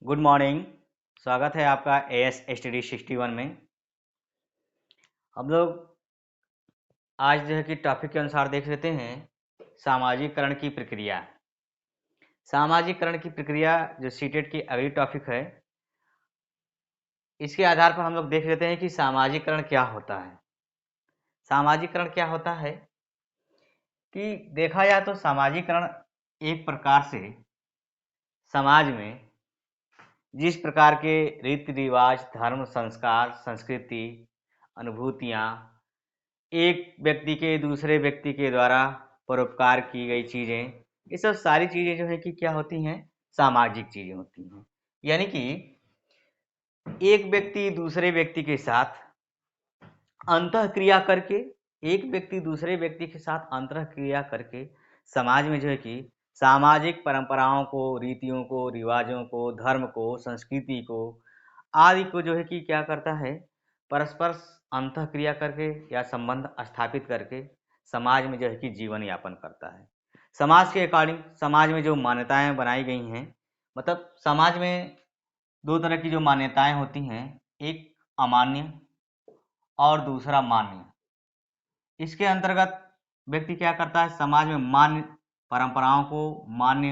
Good morning. स्वागत है आपका एएस स्टडी 61 में। हम लोग आज जो है कि टॉपिक के अनुसार देख लेते हैं सामाजिकरण की प्रक्रिया। सामाजिकरण की प्रक्रिया जो सीटेट की अगली टॉपिक है, इसके आधार पर हम लोग देख लेते हैं कि सामाजिकरण क्या होता है। सामाजिकरण क्या होता है कि देखा जाए तो सामाजिकरण एक प्रकार से समाज में जिस प्रकार के रीति रिवाज, धर्म, संस्कार, संस्कृति, अनुभूतियाँ एक व्यक्ति के दूसरे व्यक्ति के द्वारा परोपकार की गई चीज़ें, ये सब सारी चीज़ें जो है कि क्या होती हैं, सामाजिक चीज़ें होती हैं। यानी कि एक व्यक्ति दूसरे व्यक्ति के साथ अंतःक्रिया करके, एक व्यक्ति दूसरे व्यक्ति के साथ अंतःक्रिया करके समाज में जो है कि सामाजिक परंपराओं को, रीतियों को, रिवाजों को, धर्म को, संस्कृति को आदि को जो है कि क्या करता है, परस्पर अंतःक्रिया करके या संबंध स्थापित करके समाज में जो है कि जीवन यापन करता है। समाज के अकॉर्डिंग समाज में जो मान्यताएं बनाई गई हैं, मतलब समाज में दो तरह की जो मान्यताएं होती हैं, एक अमान्य और दूसरा मान्य। इसके अंतर्गत व्यक्ति क्या करता है, समाज में मान्य परंपराओं को, मान्य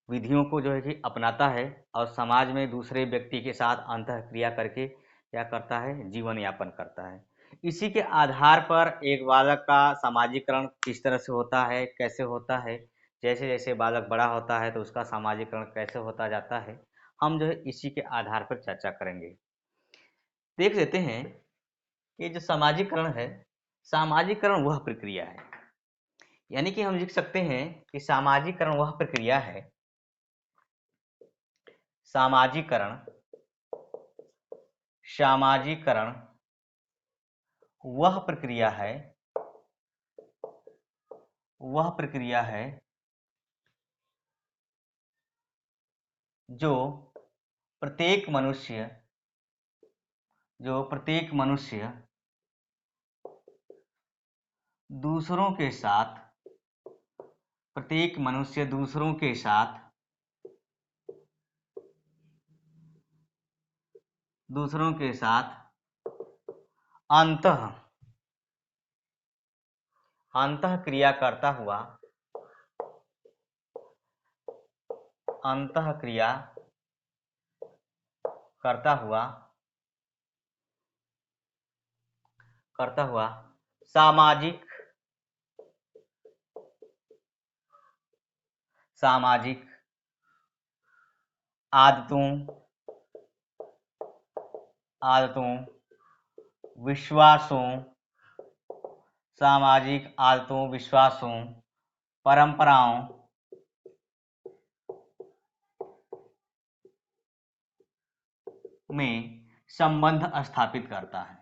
विधियों को जो है कि अपनाता है और समाज में दूसरे व्यक्ति के साथ अंतःक्रिया करके क्या करता है, जीवन यापन करता है। इसी के आधार पर एक बालक का सामाजिकरण किस तरह से होता है, कैसे होता है, जैसे जैसे बालक बड़ा होता है तो उसका सामाजिकरण कैसे होता जाता है, हम जो है इसी के आधार पर चर्चा करेंगे। देख लेते हैं कि जो सामाजिकरण है, सामाजिकरण वह प्रक्रिया है, यानी कि हम लिख सकते हैं कि सामाजिकरण वह प्रक्रिया है, सामाजिकरण सामाजिकरण वह प्रक्रिया है, वह प्रक्रिया है जो प्रत्येक मनुष्य जो प्रत्येक मनुष्य दूसरों के साथ प्रत्येक मनुष्य दूसरों के साथ दूसरों के साथ अंतःक्रिया करता हुआ अंतःक्रिया करता हुआ करता हुआ सामाजिक सामाजिक आदतों आदतों विश्वासों सामाजिक आदतों, विश्वासों, परंपराओं में संबंध स्थापित करता है,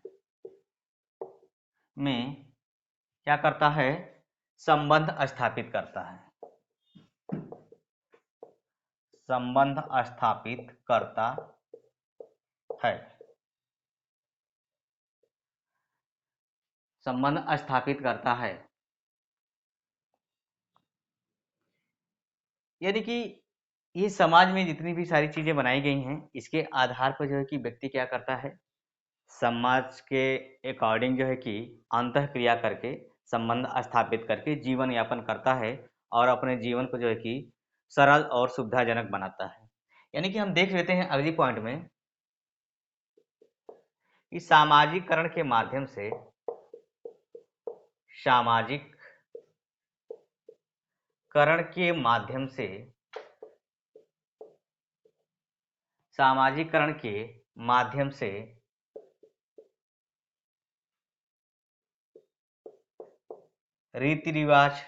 में क्या करता है, संबंध स्थापित करता है, संबंध स्थापित करता है, संबंध स्थापित करता है। यानी कि ये समाज में जितनी भी सारी चीजें बनाई गई हैं, इसके आधार पर जो है कि व्यक्ति क्या करता है, समाज के अकॉर्डिंग जो है कि अंतःक्रिया करके संबंध स्थापित करके जीवन यापन करता है और अपने जीवन को जो है कि सरल और सुविधाजनक बनाता है। यानी कि हम देख लेते हैं अगली पॉइंट में कि सामाजिकरण के माध्यम से सामाजिकरण के माध्यम से सामाजिकरण के माध्यम से रीति रिवाज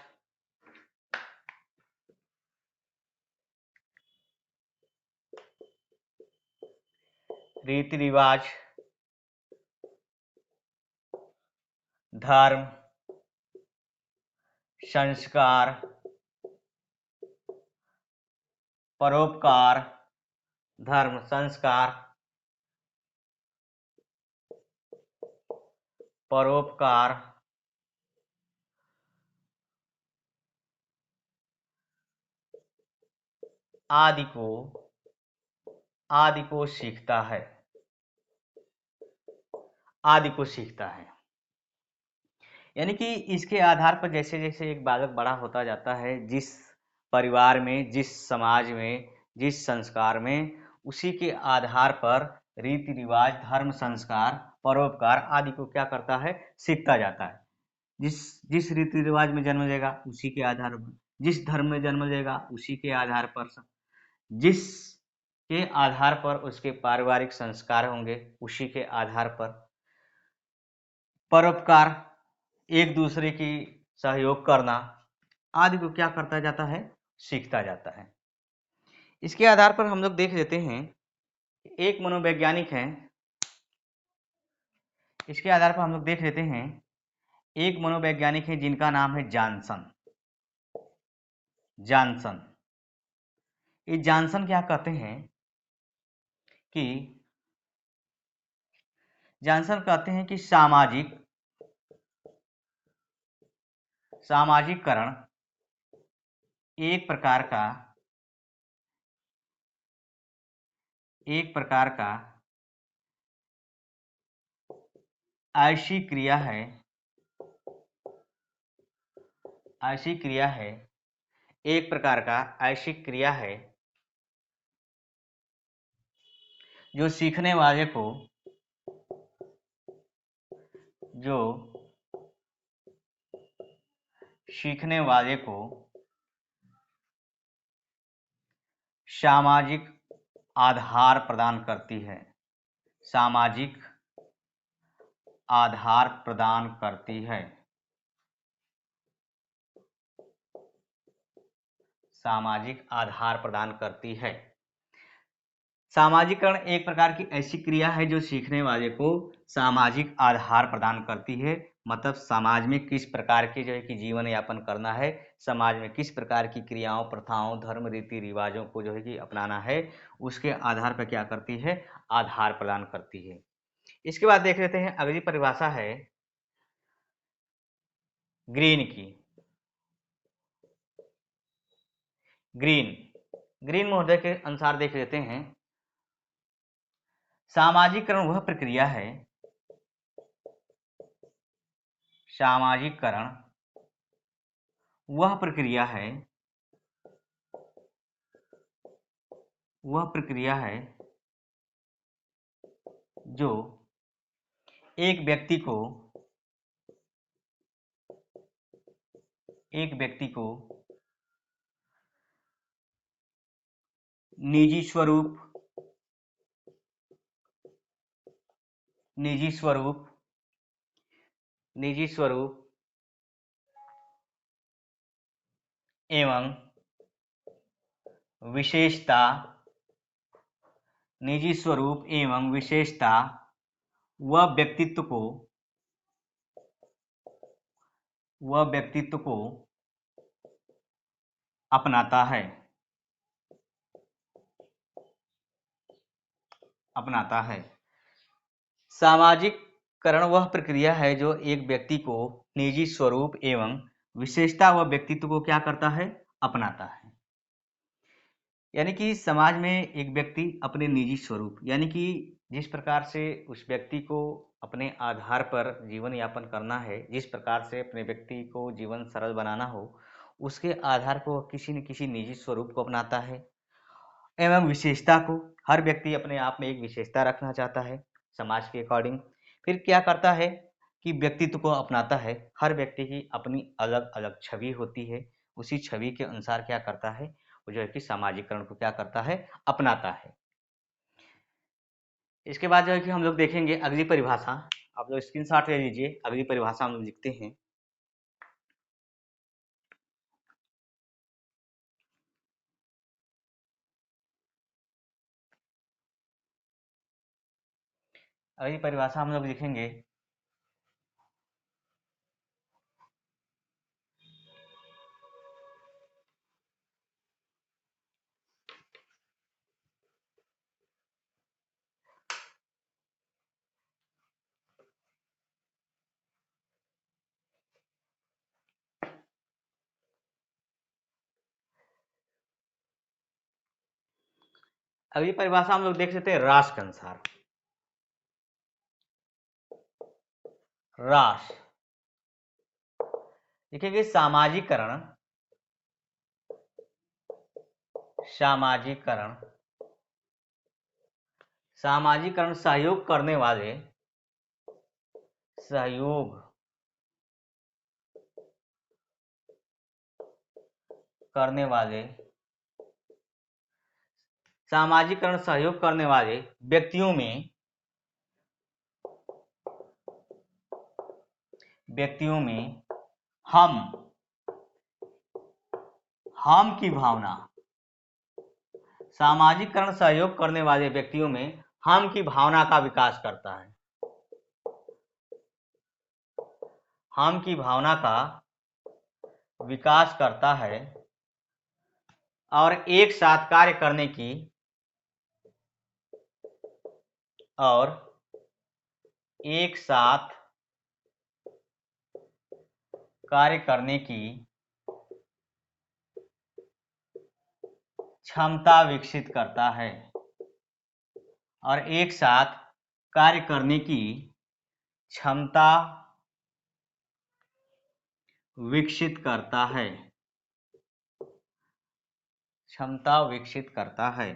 रीति रिवाज धर्म, संस्कार, परोपकार, धर्म, संस्कार, परोपकार, आदि को सीखता है, आदि को सीखता है। यानी कि इसके आधार पर जैसे जैसे एक बालक बड़ा होता जाता है, जिस परिवार में, जिस समाज में, जिस संस्कार में, उसी के आधार पर रीति रिवाज, धर्म, संस्कार, परोपकार आदि को क्या करता है, सीखता जाता है। जिस जिस रीति रिवाज में जन्म लेगा उसी के आधार पर, जिस धर्म में जन्म लेगा उसी के आधार पर, जिस के आधार पर उसके पारिवारिक संस्कार होंगे उसी के आधार पर, परोपकार, एक दूसरे की सहयोग करना आदि को क्या करता जाता है, सीखता जाता है। इसके आधार पर हम लोग देख लेते हैं, एक मनोवैज्ञानिक हैं, इसके आधार पर हम लोग देख लेते हैं, एक मनोवैज्ञानिक है जिनका नाम है जॉनसन। जॉनसन, ये जॉनसन क्या कहते हैं कि, जॉनसन कहते हैं कि सामाजिककरण एक प्रकार का ऐसी क्रिया है, एक प्रकार का ऐसी क्रिया है जो सीखने वाले को, जो सीखने वाले को सामाजिक आधार प्रदान करती है, सामाजिक आधार प्रदान करती है, सामाजिक आधार प्रदान करती है। सामाजिकरण एक प्रकार की ऐसी क्रिया है जो सीखने वाले को सामाजिक आधार प्रदान करती है, मतलब समाज में किस प्रकार के जो है कि जीवन यापन करना है, समाज में किस प्रकार की क्रियाओं, प्रथाओं, धर्म, रीति रिवाजों को जो है कि अपनाना है, उसके आधार पर क्या करती है, आधार प्रदान करती है। इसके बाद देख लेते हैं, अगली परिभाषा है ग्रीन की। ग्रीन महोदय के अनुसार देख लेते हैं, सामाजिकरण वह प्रक्रिया है, सामाजिकरण वह प्रक्रिया है, जो एक व्यक्ति को निजी स्वरूप एवं विशेषता, निजी स्वरूप एवं विशेषता वह व्यक्तित्व को अपनाता है, सामाजिककरण वह प्रक्रिया है जो एक व्यक्ति को निजी स्वरूप एवं विशेषता व व्यक्तित्व को क्या करता है, अपनाता है। यानी कि समाज में एक व्यक्ति अपने निजी स्वरूप, यानी कि जिस प्रकार से उस व्यक्ति को अपने आधार पर जीवन यापन करना है, जिस प्रकार से अपने व्यक्ति को जीवन सरल बनाना हो, उसके आधार पर किसी न किसी निजी स्वरूप को अपनाता है एवं विशेषता को, हर व्यक्ति अपने आप में एक विशेषता रखना चाहता है समाज के अकॉर्डिंग। फिर क्या करता है कि व्यक्तित्व को अपनाता है, हर व्यक्ति की अपनी अलग अलग छवि होती है, उसी छवि के अनुसार क्या करता है, वो जो है कि सामाजिकरण को क्या करता है, अपनाता है। इसके बाद जो है कि हम लोग देखेंगे अगली परिभाषा, आप लोग स्क्रीनशॉट ले लीजिए, अगली परिभाषा हम लोग लिखते हैं। अगली परिभाषा हम लोग लिखेंगे, अगली परिभाषा हम लोग देख सकते हैं रास के अनुसार। रास देखेंगे सामाजिकरण, सामाजिकरण, सामाजिकरण सहयोग करने वाले, सहयोग करने वाले, सामाजिकरण सहयोग करने वाले व्यक्तियों में, व्यक्तियों में हम की भावना, सामाजिकरण सहयोग करने वाले व्यक्तियों में हम की भावना का विकास करता है, हम की भावना का विकास करता है और एक साथ कार्य करने की, और एक साथ कार्य करने की क्षमता विकसित करता है, और एक साथ कार्य करने की क्षमता विकसित करता है, क्षमता विकसित करता है।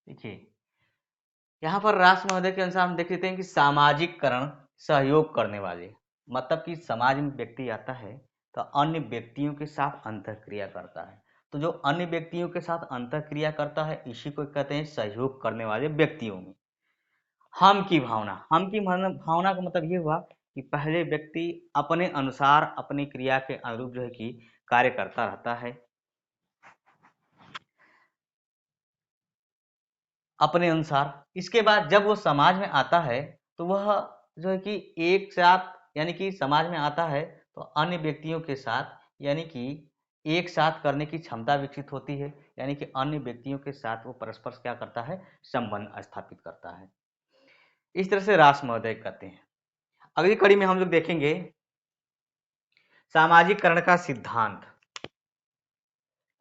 देखिए यहाँ पर रास महोदय के अनुसार हम देख लेते हैं कि सामाजिकरण सहयोग करने वाले, मतलब कि समाज में व्यक्ति आता है तो अन्य व्यक्तियों के साथ अंतःक्रिया करता है, तो जो अन्य व्यक्तियों के साथ अंतःक्रिया करता है इसी को कहते हैं सहयोग करने वाले व्यक्तियों में हम की भावना। हम की भावना का मतलब ये हुआ कि पहले व्यक्ति अपने अनुसार अपनी क्रिया के अनुरूप जो है कि कार्य करता रहता है, अपने अनुसार। इसके बाद जब वो समाज में आता है तो वह जो है कि एक साथ, यानी कि समाज में आता है तो अन्य व्यक्तियों के साथ, यानी कि एक साथ करने की क्षमता विकसित होती है, यानी कि अन्य व्यक्तियों के साथ वो परस्पर क्या करता है, संबंध स्थापित करता है। इस तरह से रास महोदय कहते हैं। अगली कड़ी में हम लोग देखेंगे सामाजिकरण का सिद्धांत।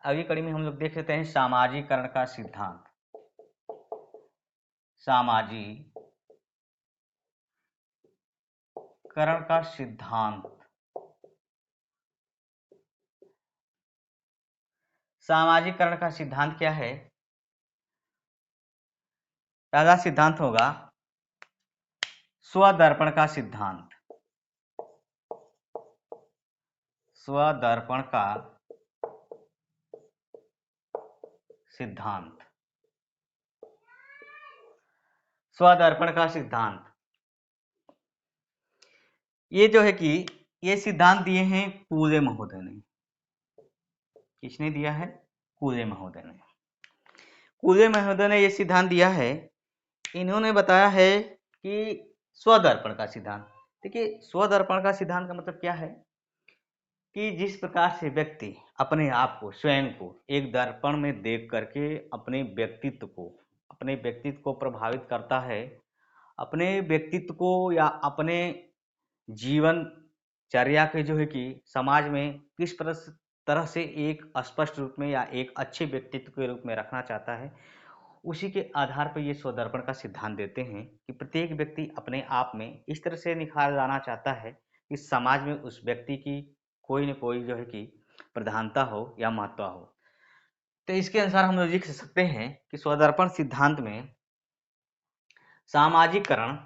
अगली कड़ी में हम लोग देख लेते हैं सामाजिकरण का सिद्धांत। सामाजिकरण का सिद्धांत। सामाजिकरण का सिद्धांत क्या है? पहला सिद्धांत होगा स्वदर्पण का सिद्धांत। स्वदर्पण का सिद्धांत। स्वदर्पण का सिद्धांत ये जो है कि ये सिद्धांत दिए हैं कूले महोदय ने। किसने दिया है? कूले महोदय ने। कूले महोदय ने ये सिद्धांत दिया है। इन्होंने बताया है कि स्वदर्पण का सिद्धांत। देखिए स्वदर्पण का सिद्धांत का मतलब क्या है कि जिस प्रकार से व्यक्ति अपने आप को, स्वयं को एक दर्पण में देख करके अपने व्यक्तित्व को प्रभावित करता है, अपने व्यक्तित्व को या अपने जीवन चर्या के जो है कि समाज में किस तरह से एक स्पष्ट रूप में या एक अच्छे व्यक्तित्व के रूप में रखना चाहता है, उसी के आधार पर ये स्वदर्पण का सिद्धांत देते हैं कि प्रत्येक व्यक्ति अपने आप में इस तरह से निखार लाना चाहता है कि समाज में उस व्यक्ति की कोई न कोई जो है कि प्रधानता हो या महत्ता हो। तो इसके अनुसार हम लोग लिख सकते हैं कि स्वदर्पण सिद्धांत में सामाजिकरण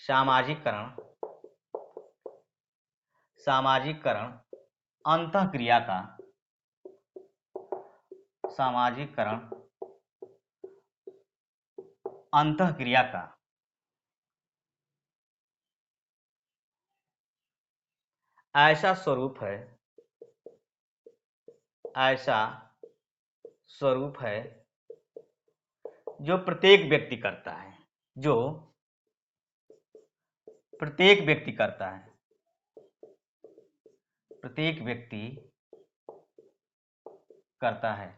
सामाजिकरण सामाजिकरण अंतःक्रिया का सामाजिकरण अंतःक्रिया का ऐसा स्वरूप है, ऐसा स्वरूप है जो प्रत्येक व्यक्ति करता है, जो प्रत्येक व्यक्ति करता है, प्रत्येक व्यक्ति करता है।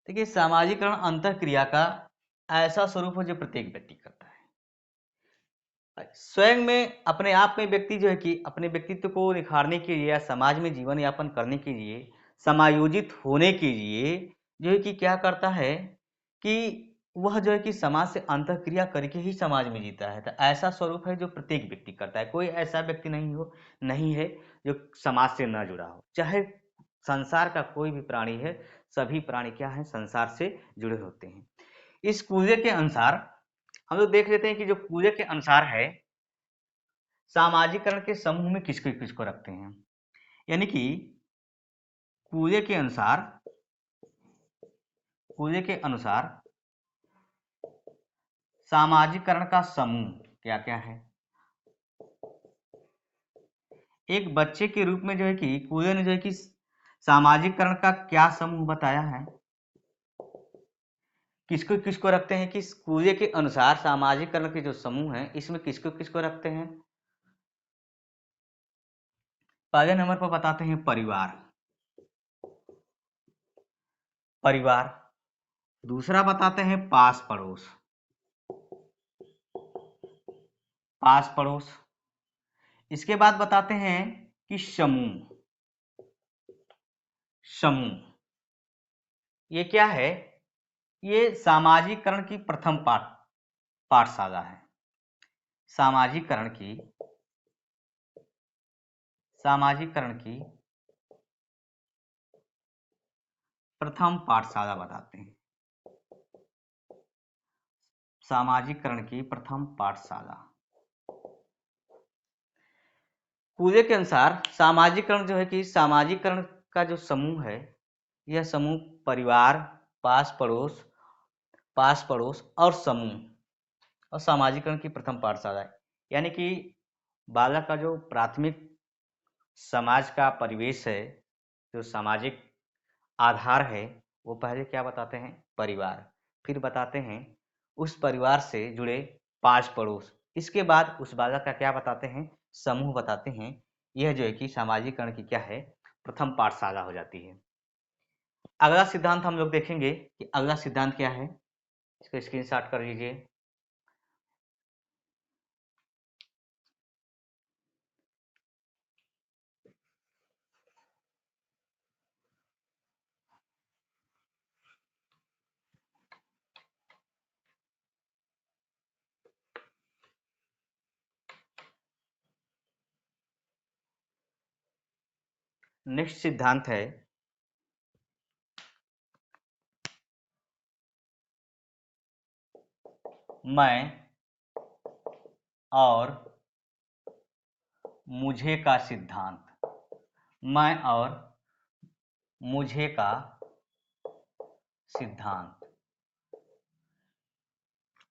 देखिए सामाजिकरण अंतःक्रिया का ऐसा स्वरूप है जो प्रत्येक व्यक्ति करता है। स्वयं में अपने आप में व्यक्ति जो है कि अपने व्यक्तित्व को निखारने के लिए या समाज में जीवन यापन करने के लिए, समायोजित होने के लिए जो है कि क्या करता है कि वह जो है कि समाज से अंतःक्रिया करके ही समाज में जीता है। तो ऐसा स्वरूप है जो प्रत्येक व्यक्ति करता है। कोई ऐसा व्यक्ति नहीं है जो समाज से न जुड़ा हो। चाहे संसार का कोई भी प्राणी है, सभी प्राणी क्या है, संसार से जुड़े होते हैं। इस कूजे के अनुसार हम लोग देख लेते हैं कि जो कूजे के अनुसार है, सामाजिकरण के समूह में किसको किसको रखते हैं। यानी कि कूजे के अनुसार सामाजिकरण का समूह क्या क्या है। एक बच्चे के रूप में जो है कि कूजे ने जो है कि सामाजिकरण का क्या समूह बताया है, किसको किसको रखते हैं कि कूजे के अनुसार सामाजिकरण के जो समूह है इसमें किसको किसको रखते हैं। पहले नंबर पर बताते हैं परिवार। दूसरा बताते हैं पास पड़ोस। इसके बाद बताते हैं कि समूह ये क्या है, ये सामाजिकरण की प्रथम पाठशाला है। सामाजिकरण की प्रथम पाठशाला बताते हैं। सामाजिकरण की प्रथम पाठशाला। कूजे के अनुसार सामाजिकरण जो है कि सामाजिकरण का जो समूह है, यह समूह परिवार, पास पड़ोस और समूह और सामाजिकरण की प्रथम पाठशाला है। यानी कि बालक का जो प्राथमिक समाज का परिवेश है, जो सामाजिक आधार है, वो पहले क्या बताते हैं, परिवार। फिर बताते हैं उस परिवार से जुड़े 5 पड़ोस। इसके बाद उस बालक का क्या बताते हैं, समूह बताते हैं। यह जो है कि सामाजिकरण की क्या है, प्रथम पाठशाला हो जाती है। अगला सिद्धांत हम लोग देखेंगे कि अगला सिद्धांत क्या है। इसको स्क्रीनशॉट कर लीजिए। नेक्स्ट सिद्धांत है मैं और मुझे का सिद्धांत। मैं और मुझे का सिद्धांत,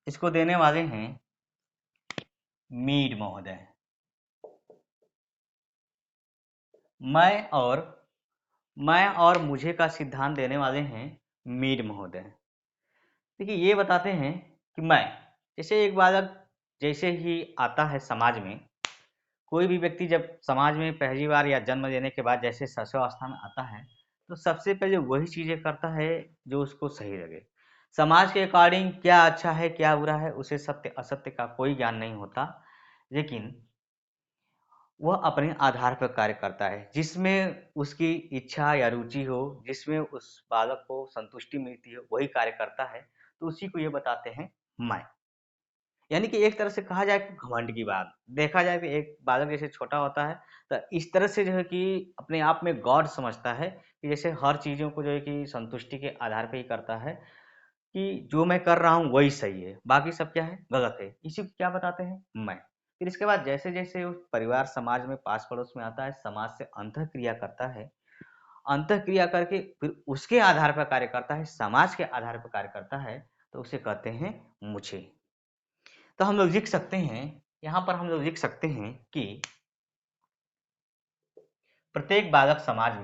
इसको देने वाले हैं मीड महोदय। मैं और मुझे का सिद्धांत देने वाले हैं मीड महोदय। देखिए ये बताते हैं कि मैं, जैसे एक बालक जैसे ही आता है समाज में, कोई भी व्यक्ति जब समाज में पहली बार या जन्म लेने के बाद जैसे शिशुअवस्था में आता है, तो सबसे पहले वही चीजें करता है जो उसको सही लगे। समाज के अकॉर्डिंग क्या अच्छा है क्या बुरा है, उसे सत्य असत्य का कोई ज्ञान नहीं होता, लेकिन वह अपने आधार पर कार्य करता है। जिसमें उसकी इच्छा या रुचि हो, जिसमें उस बालक को संतुष्टि मिलती है, वही कार्य करता है। तो उसी को ये बताते हैं मैं। यानी कि एक तरह से कहा जाए कि घमंड की बात देखा जाए कि एक बालक जैसे छोटा होता है, तो इस तरह से जो है कि अपने आप में गॉड समझता है कि जैसे हर चीज़ों को जो है कि संतुष्टि के आधार पे ही करता है, कि जो मैं कर रहा हूँ वही सही है, बाकी सब क्या है, गलत है। इसी को क्या बताते हैं, मैं। फिर इसके बाद जैसे जैसे उस परिवार समाज में पास पड़ोस में आता है, समाज से अंतःक्रिया करता है, अंतःक्रिया करके फिर उसके आधार पर कार्य करता है, समाज के आधार पर कार्य करता है, तो उसे कहते हैं मुझे। तो हम लोग लिख सकते हैं, यहाँ पर हम लोग लिख सकते हैं कि प्रत्येक बालक समाज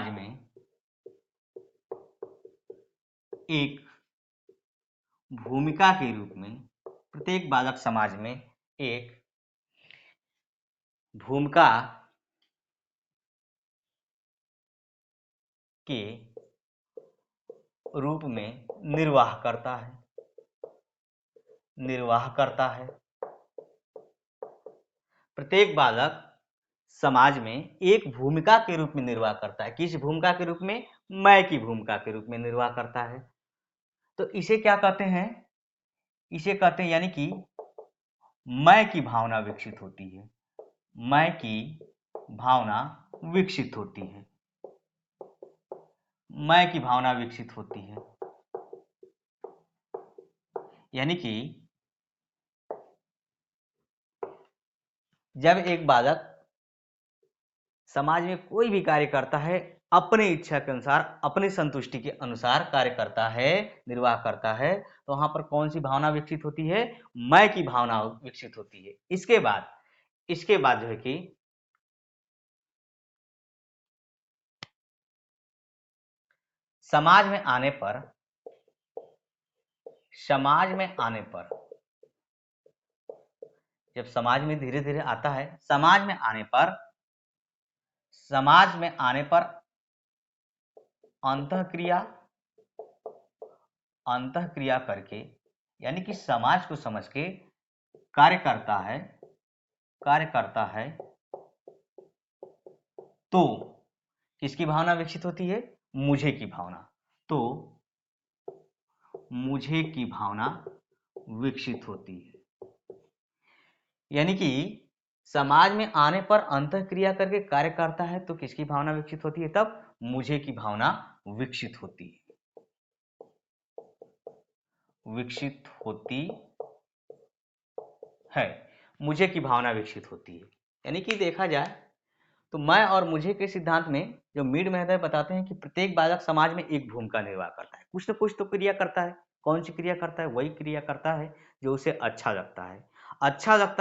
में एक भूमिका के रूप में, प्रत्येक बालक समाज में एक भूमिका के रूप में निर्वाह करता है, प्रत्येक बालक समाज में एक भूमिका के रूप में निर्वाह करता है। किस भूमिका के रूप में? मैं की भूमिका के रूप में निर्वाह करता है। तो इसे क्या कहते हैं? इसे कहते हैं यानी कि मैं की भावना विकसित होती है, मैं की भावना विकसित होती है, मैं की भावना विकसित होती है। यानी कि जब एक बालक समाज में कोई भी कार्य करता है, अपने इच्छा के अनुसार, अपने संतुष्टि के अनुसार कार्य करता है, निर्वाह करता है, तो वहां पर कौन सी भावना विकसित होती है? मैं की भावना विकसित होती है। इसके बाद जो है कि समाज में आने पर जब समाज में धीरे धीरे आता है, समाज में आने पर अंतःक्रिया करके, यानी कि समाज को समझ के कार्य करता है, तो किसकी भावना विकसित होती है? मुझे की भावना। तो मुझे की भावना विकसित होती है। यानी कि समाज में आने पर अंतःक्रिया करके कार्य करता है तो किसकी भावना विकसित होती है? तब मुझे की भावना विकसित होती है, मुझे की भावना विकसित होती है। यानी कि देखा जाए तो मैं और मुझे के सिद्धांत में जो मीड महोदय बताते हैं कि प्रत्येक बालक समाज में एक भूमिका निर्वाह करता है, कुछ न कुछ तो क्रिया करता है। कौन सी क्रिया करता है? वही क्रिया करता है जो उसे अच्छा लगता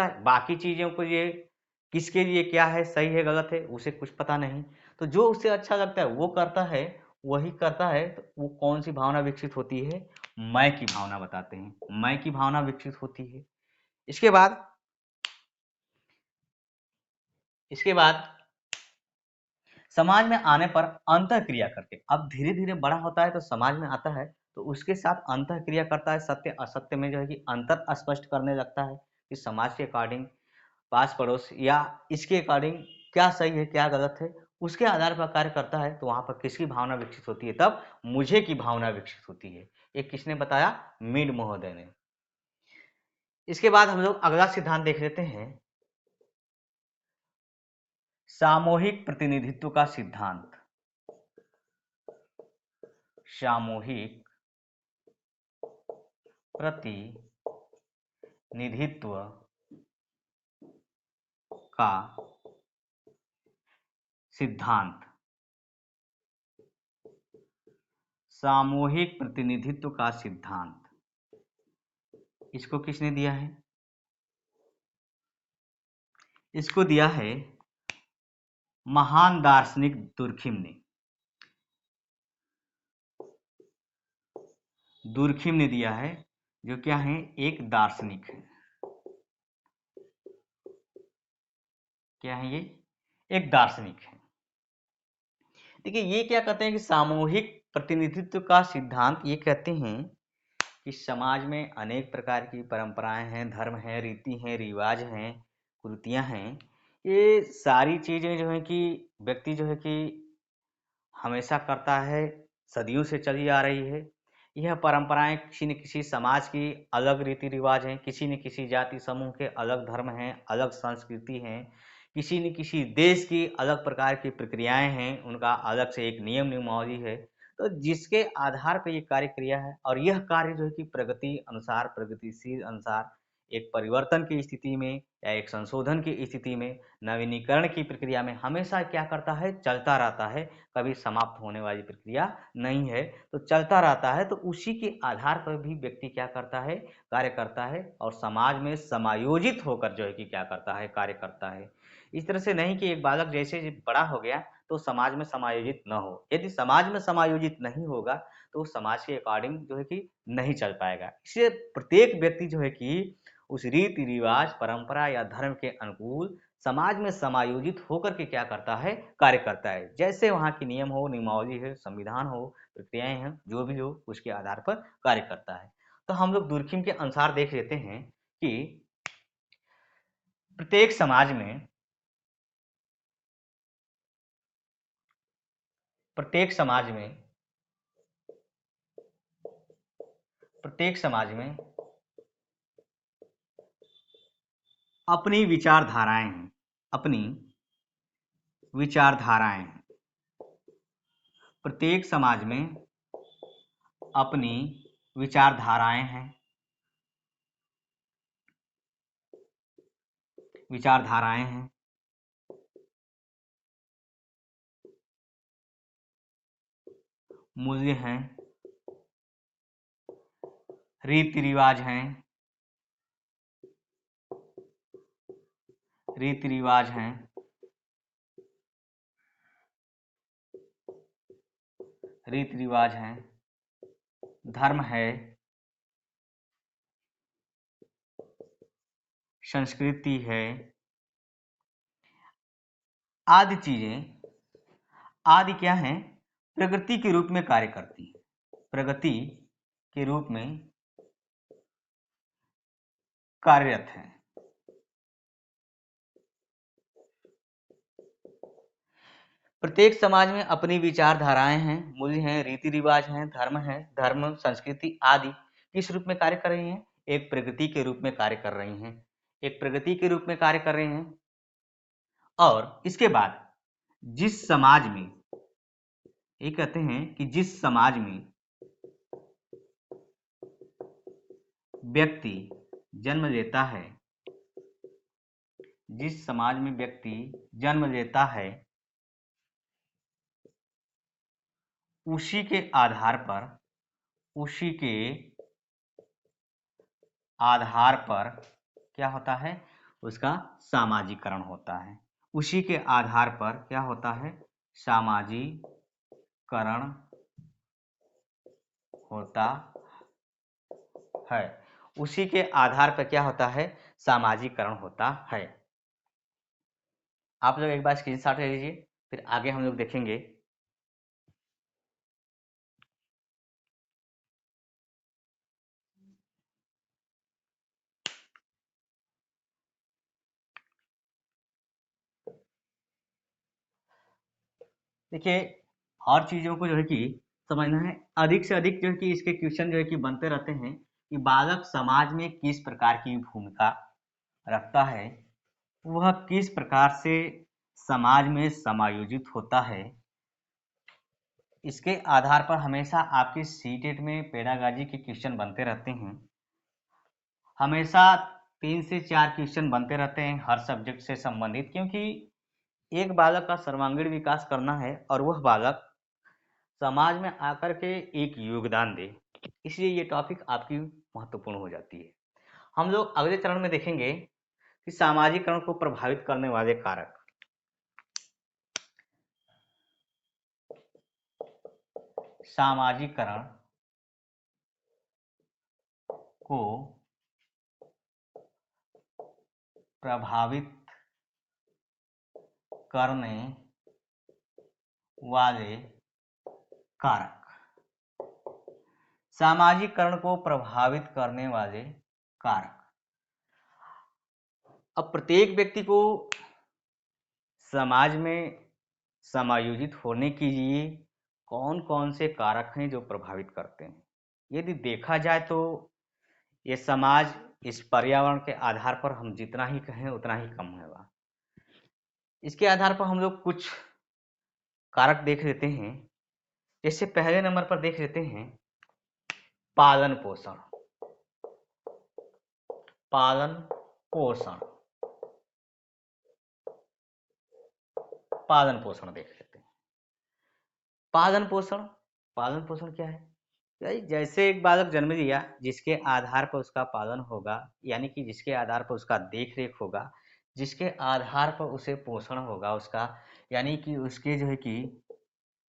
है। बाकी चीजों को ये किसके लिए क्या है, सही है गलत है, उसे कुछ पता नहीं। तो जो उसे अच्छा लगता है वो करता है, वही करता है। तो वो कौन सी भावना विकसित होती है? मैं की भावना बताते हैं, मैं की भावना विकसित होती है। इसके बाद समाज में आने पर अंतःक्रिया करके, अब धीरे धीरे बड़ा होता है तो समाज में आता है तो उसके साथ अंतःक्रिया करता है, सत्य असत्य में जो है कि अंतर स्पष्ट करने लगता है कि समाज के अकॉर्डिंग, पास पड़ोस या इसके अकॉर्डिंग क्या सही है क्या गलत है, उसके आधार पर कार्य करता है। तो वहां पर किसकी भावना विकसित होती है? तब मुझे की भावना विकसित होती है। ये किसने बताया? मीड महोदय ने। इसके बाद हम लोग अगला सिद्धांत देख लेते हैं, सामूहिक प्रतिनिधित्व का सिद्धांत। सामूहिक प्रतिनिधित्व का सिद्धांत। सामूहिक प्रतिनिधित्व का सिद्धांत, इसको किसने दिया है? इसको दिया है महान दार्शनिक दुर्खिम ने। दुर्खिम ने दिया है, जो क्या है? एक दार्शनिक है। क्या है ये? एक दार्शनिक है। देखिए ये क्या कहते हैं कि सामूहिक प्रतिनिधित्व का सिद्धांत ये कहते हैं कि समाज में अनेक प्रकार की परंपराएं हैं, धर्म हैं, रीति हैं, रिवाज हैं, कुरीतियां हैं। ये सारी चीजें जो है कि व्यक्ति जो है कि हमेशा करता है, सदियों से चली आ रही है। यह परंपराएं किसी न किसी समाज की अलग रीति रिवाज हैं, किसी न किसी जाति समूह के अलग धर्म हैं, अलग संस्कृति हैं, किसी न किसी देश की अलग प्रकार की प्रक्रियाएं हैं, उनका अलग से एक नियम नियमावली है। तो जिसके आधार पर ये कार्य क्रिया है, और यह कार्य जो है कि प्रगति अनुसार, प्रगतिशील अनुसार, एक परिवर्तन की स्थिति में या एक संशोधन की स्थिति में, नवीनीकरण की प्रक्रिया में हमेशा क्या करता है? चलता रहता है। कभी समाप्त होने वाली प्रक्रिया नहीं है, तो चलता रहता है। तो उसी के आधार पर भी व्यक्ति क्या करता है? कार्य करता है, और समाज में समायोजित होकर जो है कि क्या करता है? कार्य करता है। इस तरह से नहीं कि एक बालक जैसे बड़ा हो गया तो समाज में समायोजित न हो। यदि समाज में समायोजित नहीं होगा तो समाज के अकॉर्डिंग जो है कि नहीं चल पाएगा। इसलिए प्रत्येक व्यक्ति जो है कि उस रीति रिवाज, परंपरा या धर्म के अनुकूल समाज में समायोजित होकर के क्या करता है, कार्य करता है। जैसे वहाँ की नियम हो, नियमावली है, संविधान हो, प्रक्रियाएं हैं, जो भी हो उसके आधार पर कार्य करता है। तो हम लोग दुर्खिम के अनुसार देख लेते हैं कि प्रत्येक समाज में प्रत्येक समाज में प्रत्येक समाज में अपनी विचारधाराएं हैं, अपनी विचारधाराएं हैं। प्रत्येक समाज में अपनी विचारधाराएं हैं, विचारधाराएं हैं। मूल्य हैं, रीति रिवाज हैं, रीति रिवाज हैं, रीति रिवाज हैं, धर्म है, संस्कृति है, आदि चीजें, आदि क्या हैं, प्रगति के रूप में कार्य करती हैं, प्रगति के रूप में कार्यरत हैं। प्रत्येक समाज में अपनी विचारधाराएं हैं, मूल्य हैं, रीति रिवाज हैं, धर्म है, धर्म संस्कृति आदि किस रूप में कार्य कर रही हैं, एक प्रगति के रूप में कार्य कर रही हैं, एक प्रगति के रूप में कार्य कर रही हैं। और इसके बाद जिस समाज में, ये कहते हैं कि जिस समाज में व्यक्ति जन्म लेता है, जिस समाज में व्यक्ति जन्म लेता है, उसी के आधार पर, उसी के आधार पर क्या होता है, उसका सामाजिकरण होता है। उसी के आधार पर क्या होता है, सामाजिकरण होता है। उसी के आधार पर क्या होता है, सामाजिकरण होता है। आप लोग एक बार स्क्रीनशॉट ले लीजिए, फिर आगे हम लोग देखेंगे। देखिए, हर चीजों को जो है कि समझना है, अधिक से अधिक जो है कि इसके क्वेश्चन जो है कि बनते रहते हैं कि बालक समाज में किस प्रकार की भूमिका रखता है, वह किस प्रकार से समाज में समायोजित होता है। इसके आधार पर हमेशा आपके सीटेट में पेडागॉजी के क्वेश्चन बनते रहते हैं। हमेशा 3 से 4 क्वेश्चन बनते रहते हैं हर सब्जेक्ट से संबंधित, क्योंकि एक बालक का सर्वांगीण विकास करना है और वह बालक समाज में आकर के एक योगदान दे, इसलिए ये टॉपिक आपकी महत्वपूर्ण हो जाती है। हम लोग अगले चरण में देखेंगे कि सामाजिकरण को प्रभावित करने वाले कारक। सामाजिकरण को प्रभावित करने वाले कारक, सामाजिकरण को प्रभावित करने वाले कारक। अब प्रत्येक व्यक्ति को समाज में समायोजित होने के लिए कौन कौन से कारक हैं जो प्रभावित करते हैं। यदि देखा जाए तो ये समाज, इस पर्यावरण के आधार पर हम जितना ही कहें उतना ही कम होगा। इसके आधार पर हम लोग कुछ कारक देख लेते हैं। जैसे पहले नंबर पर देख लेते हैं पालन पोषण। पालन पोषण, पालन पोषण देख लेते हैं। पालन पोषण, पालन पोषण क्या है, जैसे एक बालक जन्म लिया, जिसके आधार पर उसका पालन होगा, यानी कि जिसके आधार पर उसका देख रेख होगा, जिसके आधार पर उसे पोषण होगा उसका, यानी कि उसके जो है कि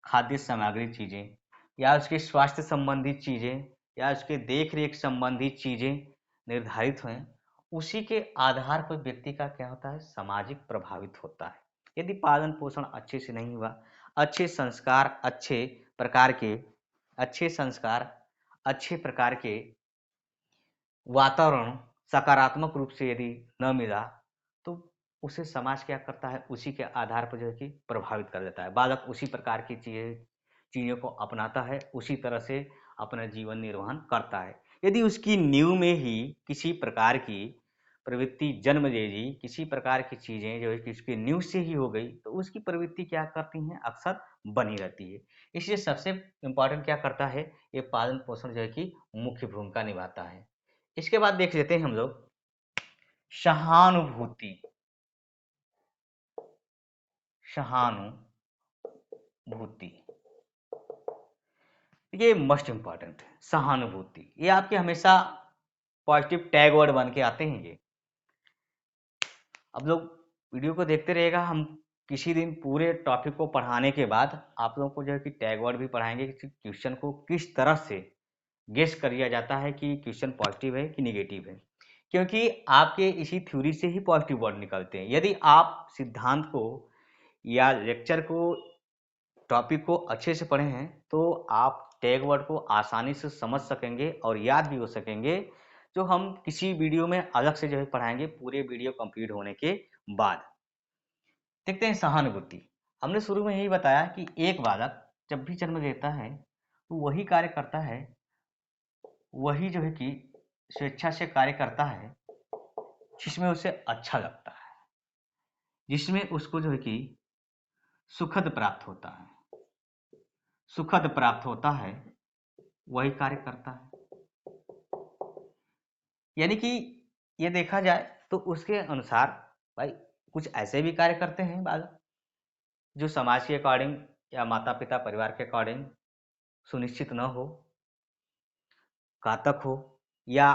खाद्य सामग्री चीजें, या उसके स्वास्थ्य संबंधित चीजें, या उसके देख रेख संबंधित चीजें निर्धारित हैं, उसी के आधार पर व्यक्ति का क्या होता है, सामाजिक प्रभावित होता है। यदि पालन पोषण अच्छे से नहीं हुआ, अच्छे संस्कार, अच्छे संस्कार, अच्छे प्रकार के वातावरण सकारात्मक रूप से यदि न मिला, तो उसे समाज क्या करता है, उसी के आधार पर जो है कि प्रभावित कर देता है। बालक उसी प्रकार की चीज़ों को अपनाता है, उसी तरह से अपना जीवन निर्वहन करता है। यदि उसकी नींव में ही किसी प्रकार की प्रवृत्ति जन्म ले ली, किसी प्रकार की चीज़ें जो है कि उसकी नींव से ही हो गई, तो उसकी प्रवृत्ति क्या करती हैं, अक्सर बनी रहती है। इसलिए सबसे इम्पोर्टेंट क्या करता है, ये पालन पोषण जो है कि मुख्य भूमिका निभाता है। इसके बाद देख लेते हैं हम लोग सहानुभूति। सहानुभूति ये मोस्ट इंपॉर्टेंट है। सहानुभूति ये आपके हमेशा पॉजिटिव टैग वर्ड बन के आते हैं। ये आप लोग वीडियो को देखते रहिएगा, हम किसी दिन पूरे टॉपिक को पढ़ाने के बाद आप लोगों को जो है कि टैग वर्ड भी पढ़ाएंगे कि क्वेश्चन को किस तरह से गेस किया जाता है कि क्वेश्चन पॉजिटिव है कि निगेटिव है, क्योंकि आपके इसी थ्योरी से ही पॉजिटिव वर्ड निकलते हैं। यदि आप सिद्धांत को या लेक्चर को, टॉपिक को अच्छे से पढ़े हैं, तो आप टैग वर्ड को आसानी से समझ सकेंगे और याद भी हो सकेंगे, जो हम किसी वीडियो में अलग से जो है पढ़ाएंगे पूरे वीडियो कंप्लीट होने के बाद। देखते हैं सहानुभूति। हमने शुरू में यही बताया कि एक बालक जब भी जन्म लेता है तो वही कार्य करता है, वही जो है कि स्वेच्छा से कार्य करता है जिसमें उसे अच्छा लगता है, जिसमें उसको जो है कि सुखद प्राप्त होता है, सुखद प्राप्त होता है, वही कार्य करता है। यानी कि ये देखा जाए तो उसके अनुसार भाई कुछ ऐसे भी कार्य करते हैं बालक जो समाज के अकॉर्डिंग या माता पिता परिवार के अकॉर्डिंग सुनिश्चित न हो, घातक हो या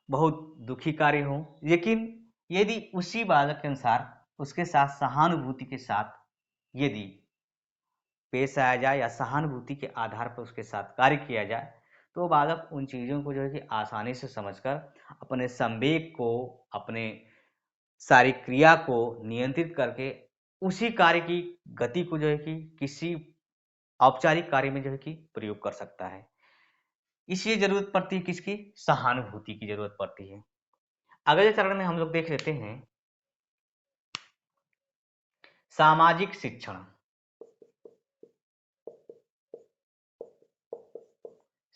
बहुत दुखी कार्य हो, लेकिन यदि उसी बालक के अनुसार उसके साथ सहानुभूति के साथ यदि पेश आया जाए या सहानुभूति के आधार पर उसके साथ कार्य किया जाए, तो बालक उन चीज़ों को जो है कि आसानी से समझकर अपने संवेग को, अपने सारी क्रिया को नियंत्रित करके उसी कार्य की गति को जो है कि किसी औपचारिक कार्य में जो है कि प्रयोग कर सकता है। इसलिए जरूरत पड़ती है किसकी, सहानुभूति की जरूरत पड़ती है। अगले चरण में हम लोग देख लेते हैं सामाजिक शिक्षण।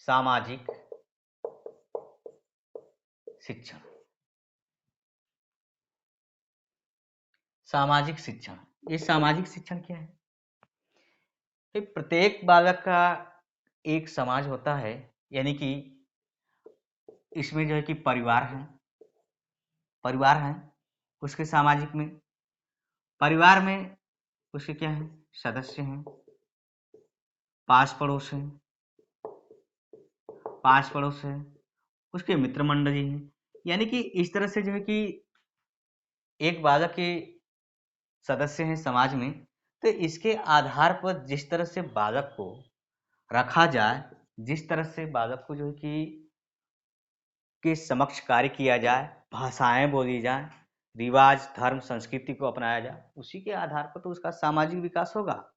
सामाजिक शिक्षण, सामाजिक शिक्षण, ये सामाजिक शिक्षण क्या है? कि प्रत्येक बालक का एक समाज होता है, यानी कि इसमें जो है कि परिवार है, उसके सामाजिक में परिवार में उसके क्या है, सदस्य हैं, पास पड़ोस है, उसके मित्र मंडली हैं। यानी कि इस तरह से जो है कि एक बालक के सदस्य हैं समाज में, तो इसके आधार पर जिस तरह से बालक को रखा जाए, जिस तरह से बालक को जो है कि के समक्ष कार्य किया जाए, भाषाएं बोली जाए, रिवाज धर्म संस्कृति को अपनाया जाए, उसी के आधार पर तो उसका सामाजिक विकास होगा।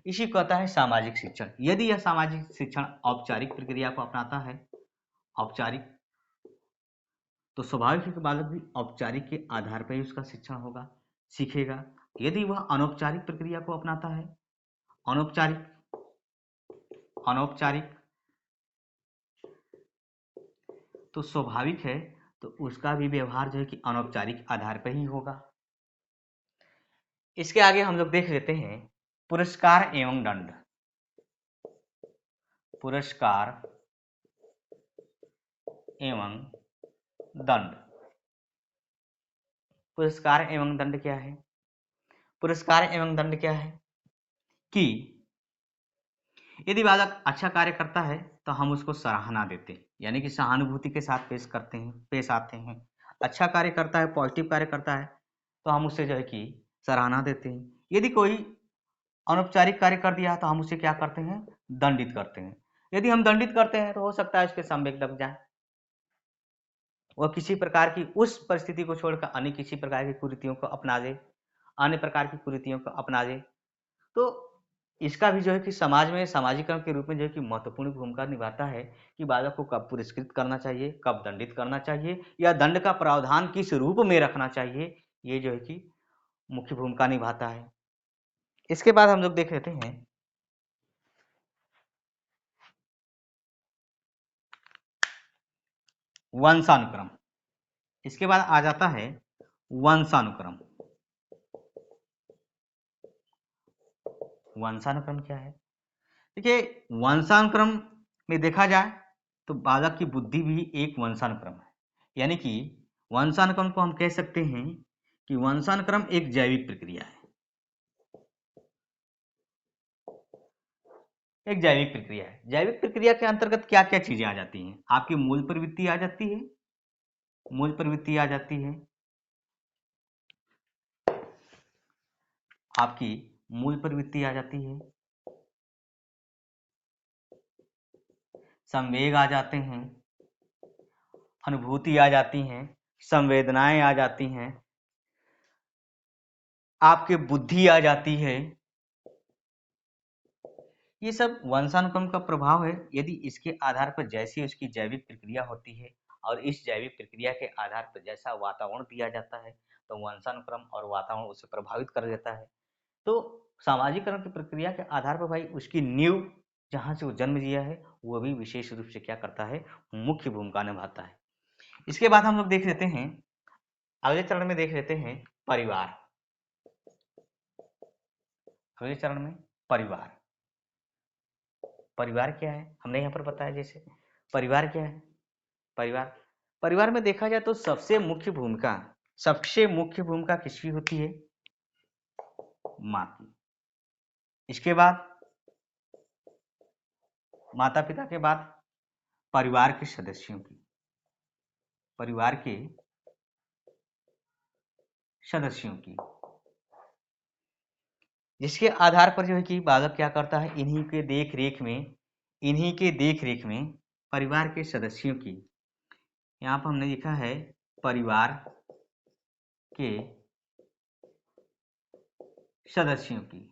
इसी को कहता है सामाजिक शिक्षण। यदि यह सामाजिक शिक्षण औपचारिक प्रक्रिया को अपनाता है, औपचारिक, तो स्वाभाविक है कि बालक भी औपचारिक के आधार पर ही उसका शिक्षण होगा, सीखेगा। यदि वह अनौपचारिक प्रक्रिया को अपनाता है, अनौपचारिक अनौपचारिक तो स्वाभाविक है तो उसका भी व्यवहार जो है कि अनौपचारिक आधार पर ही होगा। इसके आगे हम लोग देख लेते हैं पुरस्कार एवं दंड। पुरस्कार एवं दंड, पुरस्कार एवं दंड क्या है? पुरस्कार एवं दंड क्या है कि यदि बालक अच्छा कार्य करता है तो हम उसको सराहना देते हैं, यानी कि सहानुभूति के साथ पेश आते हैं। अच्छा कार्य करता है, पॉजिटिव कार्य करता है, तो हम उससे जो है कि सराहना देते हैं। यदि कोई अनौपचारिक कार्य कर दिया तो हम उसे क्या करते हैं, दंडित करते हैं। यदि हम दंडित करते हैं तो हो सकता है उसके संवेग दब जाए, वह किसी प्रकार की उस परिस्थिति को छोड़कर अन्य किसी प्रकार की कुरीतियों को अपना ले, अन्य प्रकार की कुरीतियों को अपना ले, तो इसका भी जो है कि समाज में सामाजिकरण के रूप में जो है कि महत्वपूर्ण भूमिका निभाता है कि बालक को कब पुरस्कृत करना चाहिए, कब दंडित करना चाहिए, या दंड का प्रावधान किस रूप में रखना चाहिए, ये जो है कि मुख्य भूमिका निभाता है। इसके बाद हम लोग देख लेते हैं वंशानुक्रम। इसके बाद आ जाता है वंशानुक्रम। वंशानुक्रम क्या है? देखिए, वंशानुक्रम में देखा जाए तो बालक की बुद्धि भी एक वंशानुक्रम है। यानी कि वंशानुक्रम को हम कह सकते हैं कि वंशानुक्रम एक जैविक प्रक्रिया है। एक जैविक प्रक्रिया है। जैविक प्रक्रिया के अंतर्गत क्या क्या चीजें आ जाती हैं? आपकी मूल प्रवृत्ति आ जाती है, मूल प्रवृत्ति आ जाती है, आपकी मूल प्रवृत्ति आ जाती है, संवेग आ जाते हैं, अनुभूति आ जाती हैं, संवेदनाएं आ जाती हैं, आपके बुद्धि आ जाती है। ये सब वंशानुक्रम का प्रभाव है। यदि इसके आधार पर जैसी उसकी जैविक प्रक्रिया होती है और इस जैविक प्रक्रिया के आधार पर जैसा वातावरण दिया जाता है तो वंशानुक्रम और वातावरण उसे प्रभावित कर देता है। तो सामाजिकरण की प्रक्रिया के आधार पर भाई उसकी नींव जहाँ से वो जन्म लिया है वो भी विशेष रूप से क्या करता है, मुख्य भूमिका निभाता है। इसके बाद हम लोग देख लेते हैं, अगले चरण में देख लेते हैं परिवार। अगले चरण में परिवार। परिवार क्या है हमने यहाँ पर बताया। जैसे परिवार क्या है? परिवार, परिवार में देखा जाए तो सबसे मुख्य भूमिका किसकी होती है? माँ की। इसके बाद माता पिता के बाद परिवार के सदस्यों की, परिवार के सदस्यों की, जिसके आधार पर जो है कि बालक क्या करता है, इन्हीं के देख रेख में परिवार के सदस्यों की, यहाँ पर हमने लिखा है परिवार के सदस्यों की,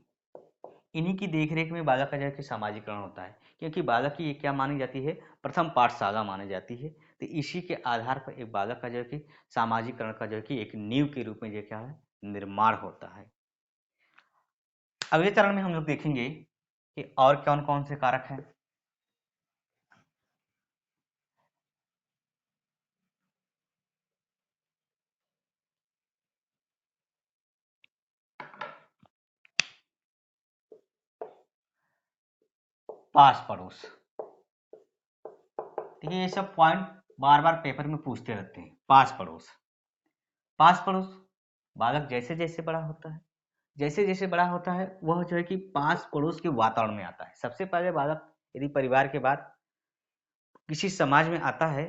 इन्हीं की देखरेख में बालक का जो है कि सामाजिकरण होता है। क्योंकि बालक की ये क्या मानी जाती है, प्रथम पाठशाला मानी जाती है। तो इसी के आधार पर एक बालक का जो है कि सामाजिकरण का जो है कि एक नींव के रूप में जो क्या है, निर्माण होता है। अगले चरण में हम लोग देखेंगे कि और कौन कौन से कारक हैं। पास पड़ोस। देखिए, ये सब पॉइंट बार बार पेपर में पूछते रहते हैं। पास पड़ोस, पास पड़ोस, बालक जैसे जैसे बड़ा होता है, जैसे जैसे बड़ा होता है वह जो है कि पास पड़ोस के वातावरण में आता है। सबसे पहले बालक यदि परिवार के बाद किसी समाज में आता है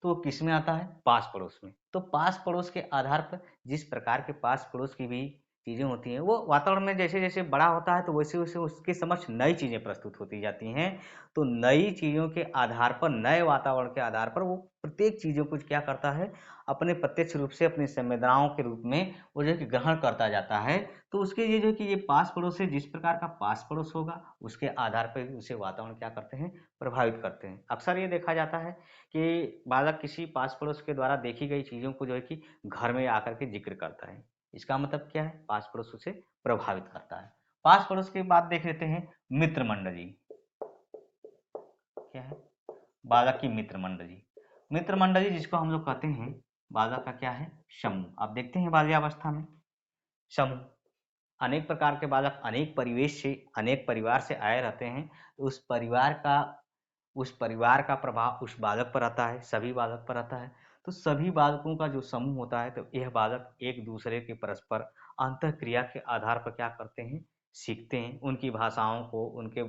तो वो किस में आता है, पास पड़ोस में। तो पास पड़ोस के आधार पर जिस प्रकार के पास पड़ोस की भी चीजें होती हैं, वो वातावरण में जैसे जैसे बड़ा होता है तो वैसे वैसे उसके समक्ष नई चीजें प्रस्तुत होती जाती हैं। तो नई चीजों के आधार पर, नए वातावरण के आधार पर वो प्रत्येक चीजों को क्या करता है, अपने प्रत्यक्ष रूप से अपनी संवेदनाओं के रूप में वो जो है कि ग्रहण करता जाता है। तो उसके लिए जो है कि ये पास पड़ोस से जिस प्रकार का पास पड़ोस होगा उसके आधार पर उसे वातावरण क्या करते हैं, प्रभावित करते हैं। अक्सर ये देखा जाता है कि बालक किसी पास पड़ोस के द्वारा देखी गई चीजों को जो है कि घर में आकर के जिक्र करता है। इसका मतलब क्या है, पास पड़ोस उसे प्रभावित करता है। पास पड़ोस के बाद देख लेते हैं मित्र मंडली। क्या है? बालक की मित्र मंडली। मित्र मंडली जिसको हम लोग कहते हैं बालक का क्या है, समूह। आप देखते हैं बाल्यावस्था में समूह, अनेक प्रकार के बालक अनेक परिवेश से, अनेक परिवार से आए रहते हैं। उस परिवार का प्रभाव उस बालक पर आता है, सभी बालक पर आता है। तो सभी बालकों का जो समूह होता है तो यह बालक एक दूसरे के परस्पर अंतःक्रिया के आधार पर क्या करते हैं, सीखते हैं। उनकी भाषाओं को, उनके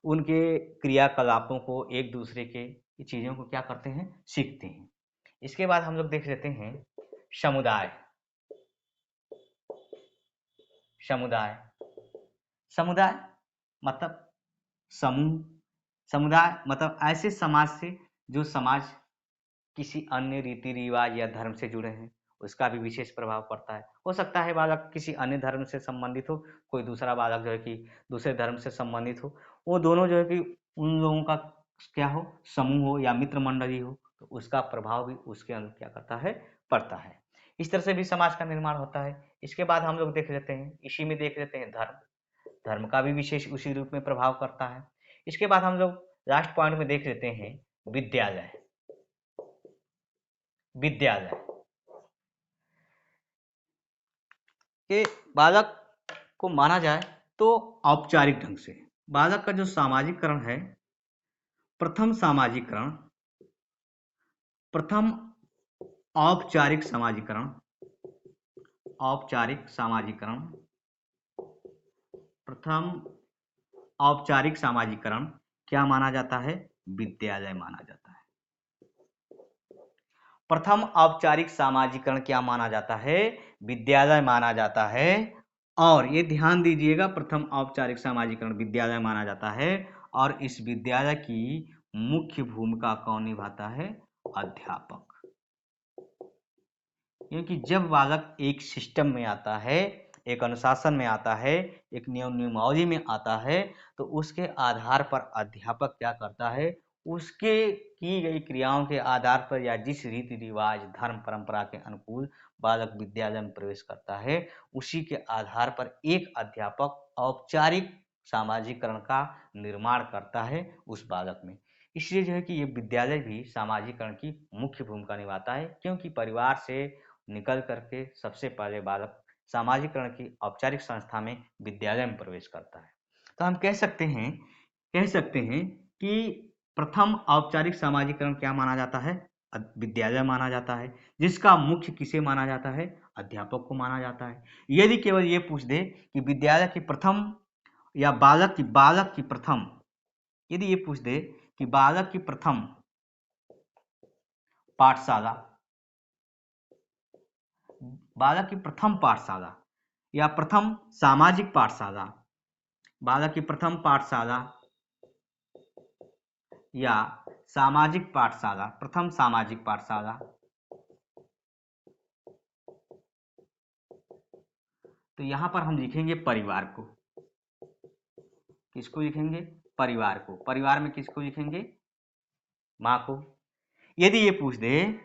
उनके क्रियाकलापों को, एक दूसरे के चीज़ों को क्या करते हैं, सीखते हैं। इसके बाद हम लोग देख लेते हैं समुदाय। समुदाय, समुदाय मतलब समूह, समुदाय मतलब ऐसे समाज से जो समाज किसी अन्य रीति रिवाज या धर्म से जुड़े हैं, उसका भी विशेष प्रभाव पड़ता है। हो सकता है बालक किसी अन्य धर्म से संबंधित हो, कोई दूसरा बालक जो है कि दूसरे धर्म से संबंधित हो, वो दोनों जो है कि उन लोगों का क्या हो, समूह हो या मित्र मंडली हो, तो उसका प्रभाव भी उसके अंदर क्या करता है, पड़ता है। इस तरह से भी समाज का निर्माण होता है। इसके बाद हम लोग देख लेते हैं, इसी में देख लेते हैं धर्म। धर्म का भी विशेष उसी रूप में प्रभाव करता है। इसके बाद हम लोग लास्ट पॉइंट में देख लेते हैं विद्यालय। विद्यालय के बालक को माना जाए तो औपचारिक ढंग से बालक का जो सामाजिकरण है, प्रथम औपचारिक सामाजिकरण, प्रथम औपचारिक सामाजिकरण क्या माना जाता है, विद्यालय माना जाता है। प्रथम औपचारिक सामाजिकरण क्या माना जाता है, विद्यालय माना जाता है। और ये ध्यान दीजिएगा, प्रथम औपचारिक सामाजिकरण विद्यालय माना जाता है। और इस विद्यालय की मुख्य भूमिका कौन निभाता है, अध्यापक। क्योंकि जब बालक एक सिस्टम में आता है, एक अनुशासन में आता है, एक नियमावली में आता है, तो उसके आधार पर अध्यापक क्या करता है, उसके की गई क्रियाओं के आधार पर या जिस रीति रिवाज धर्म परंपरा के अनुकूल बालक विद्यालय में प्रवेश करता है, उसी के आधार पर एक अध्यापक औपचारिक सामाजिकरण का निर्माण करता है उस बालक में। इसलिए जो है कि ये विद्यालय भी सामाजिकरण की मुख्य भूमिका निभाता है, क्योंकि परिवार से निकल करके सबसे पहले बालक सामाजिकरण की औपचारिक संस्था में विद्यालय में प्रवेश करता है। तो हम कह सकते हैं कि प्रथम औपचारिक सामाजिकरण क्या माना जाता है, विद्यालय माना जाता है, जिसका मुख्य किसे माना जाता है, अध्यापक को माना जाता है। यदि केवल ये पूछ दे कि विद्यालय की प्रथम या बालक की प्रथम, यदि ये पूछ दे कि बालक की प्रथम पाठशाला, बालक की प्रथम पाठशाला या प्रथम सामाजिक पाठशाला, बालक की प्रथम पाठशाला या सामाजिक पाठशाला, प्रथम सामाजिक पाठशाला, तो यहां पर हम लिखेंगे परिवार को। किसको लिखेंगे, परिवार को। परिवार में किसको लिखेंगे, मां को। यदि ये पूछ दे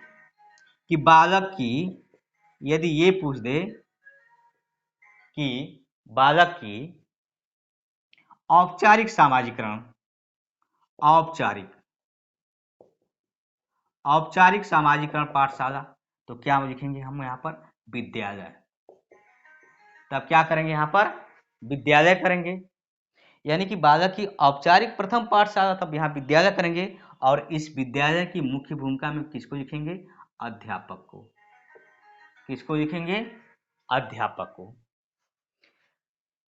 कि बालक की, यदि ये पूछ दे कि बालक की औपचारिक सामाजिकरण, औपचारिक सामाजिकरण पाठशाला, तो क्या लिखेंगे हम यहाँ पर, विद्यालय। तब क्या करेंगे, यहाँ पर विद्यालय करेंगे। यानी कि बालक की औपचारिक प्रथम पाठशाला, तब यहाँ विद्यालय करेंगे। और इस विद्यालय की मुख्य भूमिका में किसको लिखेंगे, अध्यापक को। किसको लिखेंगे, अध्यापक को।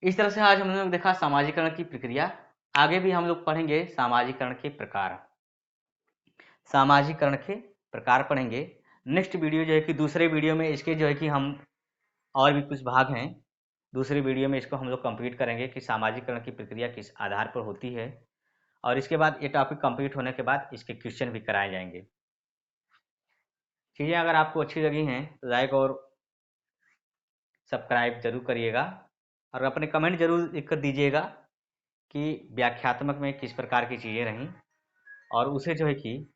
इस तरह से आज हम लोग देखा सामाजिकरण की प्रक्रिया। आगे भी हम लोग पढ़ेंगे सामाजिकरण के प्रकार, सामाजिकरण के प्रकार पढ़ेंगे। नेक्स्ट वीडियो जो है कि दूसरे वीडियो में इसके जो है कि हम और भी कुछ भाग हैं, दूसरे वीडियो में इसको हम लोग कंप्लीट करेंगे कि सामाजिकरण की प्रक्रिया किस आधार पर होती है। और इसके बाद ये टॉपिक कंप्लीट होने के बाद इसके क्वेश्चन भी कराए जाएंगे। चीज़ें अगर आपको अच्छी लगी हैं तो लाइक और सब्सक्राइब जरूर करिएगा, और अपने कमेंट जरूर लिख कर दीजिएगा कि व्याख्यात्मक में किस प्रकार की चीज़ें रहीं, और उसे जो है कि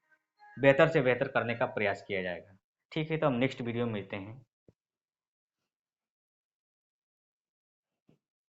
बेहतर से बेहतर करने का प्रयास किया जाएगा। ठीक है, तो हम नेक्स्ट वीडियो में मिलते हैं।